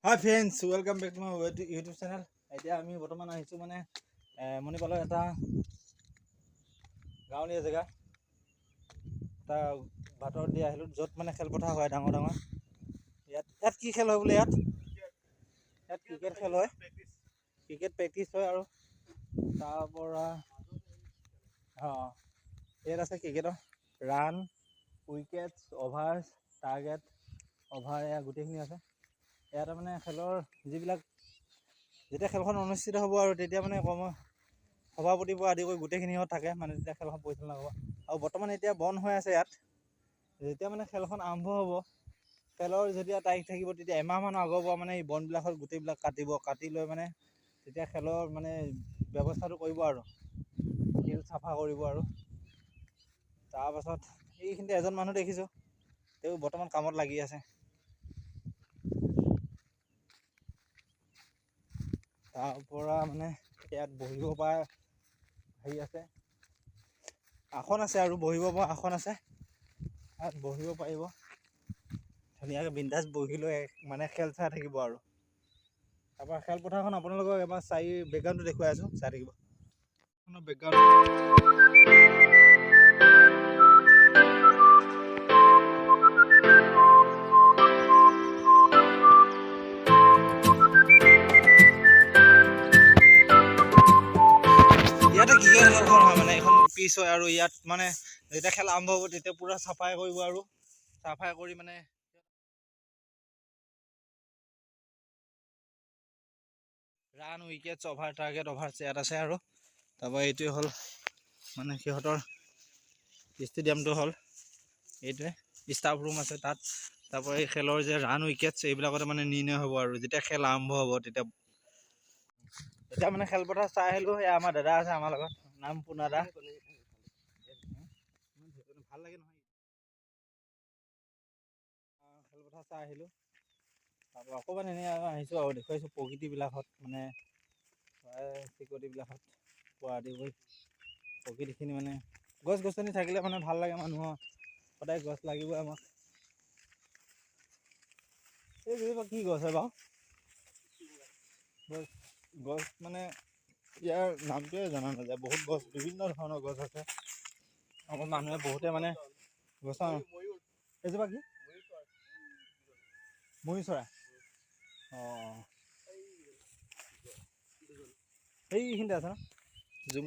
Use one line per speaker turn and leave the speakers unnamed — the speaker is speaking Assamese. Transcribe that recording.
Hi friends, welcome back to my YouTube channel. এতিয়া আমি বৰ্তমান আহিছো মানে মণিপালৰ এটা গাঁৱলীয়া জেগা এটা ভাতৰ দি আহিলো য'ত মানে খেলপথাৰ হয় ডাঙৰ ডাঙৰ ইয়াত কি খেল হয় বোলে ইয়াত ক্ৰিকেট খেল হয় ক্ৰিকেট প্ৰেক্টিছ হয় আৰু তাৰ পৰা ইয়াত আছে ক্ৰিকেটৰ ৰান উইকেটছ অভাৰ টাৰ্গেট অভাৰ এয়া গোটেইখিনি আছে ইয়াত মানে খেলৰ যিবিলাক যেতিয়া খেলখন অনুষ্ঠিত হ'ব আৰু তেতিয়া মানে সভাপতিৰ পৰা আদি কৰি গোটেইখিনিহঁত থাকে মানে তেতিয়া খেলখন পৰিচালনা হ'ব আৰু বৰ্তমান এতিয়া বন্ধ হৈ আছে ইয়াত যেতিয়া মানে খেলখন আৰম্ভ হ'ব খেলৰ যেতিয়া তাৰিখ থাকিব তেতিয়া এমাহমানৰ আগৰ পৰা মানে এই বনবিলাকত গোটেইবিলাক কাটি লৈ মানে তেতিয়া খেলৰ মানে ব্যৱস্থাটো কৰিব আৰু ফিল্ড চাফা কৰিব আৰু তাৰপাছত এইখিনিতে এজন মানুহ দেখিছোঁ তেওঁ বৰ্তমান কামত লাগি আছে তাৰ পৰা মানে ইয়াত বহিব পৰা হেৰি আছে আসন আছে আৰু বহিব পৰা আসন আছে ইয়াত বহিব পাৰিব ধুনীয়াকৈ বিন্দাছ বহি লৈ মানে খেল চাই থাকিব আৰু তাৰপৰা খেলপথাৰখন আপোনালোকক এবাৰ বেকগ্ৰাউণ্ডটো দেখুৱাই আছোঁ চাই থাকিব বেকগ্ৰাউণ্ড ইয়াতে ক্ৰিকেট খেলখন হয় মানে এখন পিচ হয় আৰু ইয়াত মানে যেতিয়া খেল আৰম্ভ হ'ব তেতিয়া পূৰা চাফাই কৰিব আৰু চাফাই কৰি মানে ৰান উইকেটছ অভাৰ টাৰ্গেট অভাৰ ইয়াত আছে আৰু তাৰপৰা এইটোৱে হ'ল মানে সিহঁতৰ ষ্টেডিয়ামটো হ'ল এইটোৱে ষ্টাফ ৰুম আছে তাত তাৰপৰা এই খেলৰ যে ৰান উইকেটছ এইবিলাকতে মানে নিৰ্ণয় হ'ব আৰু যেতিয়া খেল আৰম্ভ হ'ব তেতিয়া মানে খেলপথাৰ চাই আহিলোঁ এয়া আমাৰ দাদা আছে আমাৰ লগত নাম পোনা দা ভাল লাগে নহয় খেলপথাৰ চাই আহিলোঁ তাৰপৰা অকণমান এনেই আহিছোঁ আৰু দেখুৱাইছোঁ প্ৰকৃতিবিলাকত মানে চিকটিবিলাকত পৰা আদি কৰি প্ৰকৃতিখিনি মানে গছ গছনি থাকিলে মানে ভাল লাগে মানুহৰ সদায় গছ লাগিবই আমাক এই কি গছ হয় বাৰু গছ মানে ইয়াৰ নামটোৱে জনা নাযায় বহুত গছ বিভিন্ন ধৰণৰ গছ আছে আমাৰ মানুহে বহুতে মানে গছ এজোপা কি ময়ূৰ চৰাই অঁ এইখিনিতে আছে ন জুম